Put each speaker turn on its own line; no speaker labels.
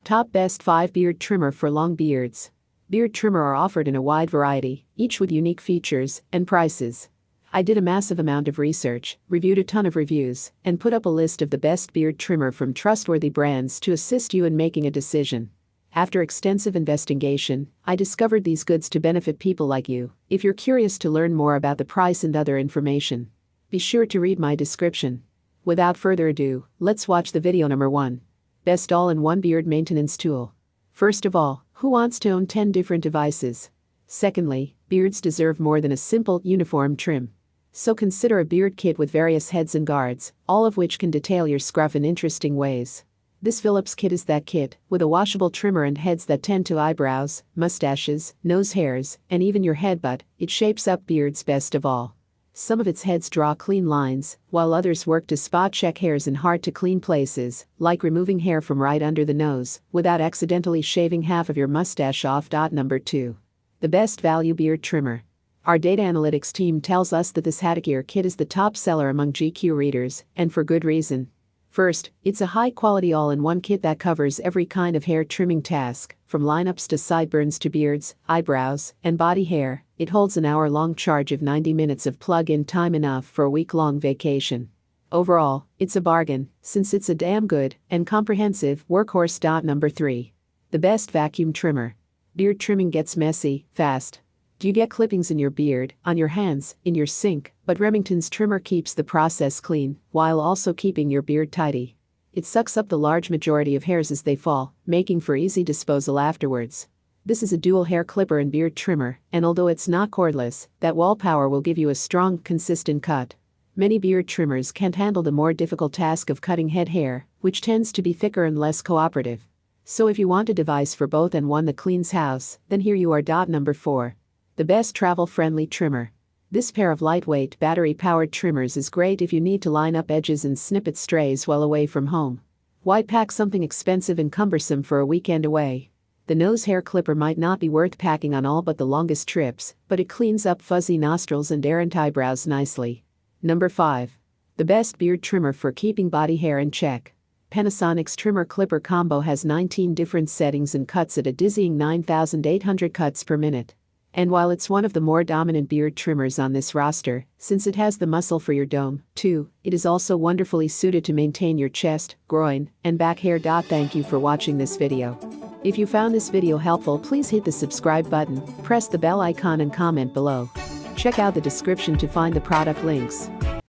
Top Best 5 Beard Trimmer for Long Beards. Beard trimmer are offered in a wide variety, each with unique features and prices. I did a massive amount of research, reviewed a ton of reviews, and put up a list of the best beard trimmer from trustworthy brands to assist you in making a decision. After extensive investigation, I discovered these goods to benefit people like you. If you're curious to learn more about the price and other information, be sure to read my description. Without further ado, let's watch the video. Number 1. Best all-in-one beard maintenance tool. First of all, who wants to own 10 different devices? Secondly, beards deserve more than a simple, uniform trim. So consider a beard kit with various heads and guards, all of which can detail your scruff in interesting ways. This Philips kit is that kit, with a washable trimmer and heads that tend to eyebrows, mustaches, nose hairs, and even your head, but it shapes up beards best of all. Some of its heads draw clean lines, while others work to spot check hairs in hard-to-clean places, like removing hair from right under the nose, without accidentally shaving half of your mustache off. Number 2. The best value beard trimmer. Our data analytics team tells us that this Hatteker kit is the top seller among GQ readers, and for good reason. First, it's a high-quality all-in-one kit that covers every kind of hair trimming task, from lineups to sideburns to beards, eyebrows, and body hair. It holds an hour-long charge of 90 minutes of plug-in time, enough for a week-long vacation. Overall, it's a bargain, since it's a damn good and comprehensive workhorse. Number 3. The best vacuum trimmer. Beard trimming gets messy, fast. Do you get clippings in your beard, on your hands, in your sink? But Remington's trimmer keeps the process clean, while also keeping your beard tidy. It sucks up the large majority of hairs as they fall, making for easy disposal afterwards. This is a dual hair clipper and beard trimmer, and although it's not cordless, that Wahl power will give you a strong, consistent cut. Many beard trimmers can't handle the more difficult task of cutting head hair, which tends to be thicker and less cooperative. So if you want a device for both and one that cleans house, then here you are. Number 4. The best travel-friendly trimmer. This pair of lightweight battery-powered trimmers is great if you need to line up edges and snip at strays while away from home. Why pack something expensive and cumbersome for a weekend away? The nose hair clipper might not be worth packing on all but the longest trips, but it cleans up fuzzy nostrils and errant eyebrows nicely. Number 5. The best beard trimmer for keeping body hair in check. Panasonic's trimmer clipper combo has 19 different settings and cuts at a dizzying 9,800 cuts per minute. And while it's one of the more dominant beard trimmers on this roster, since it has the muscle for your dome, too, it is also wonderfully suited to maintain your chest, groin, and back hair. Thank you for watching this video. If you found this video helpful, please hit the subscribe button, press the bell icon and comment below. Check out the description to find the product links.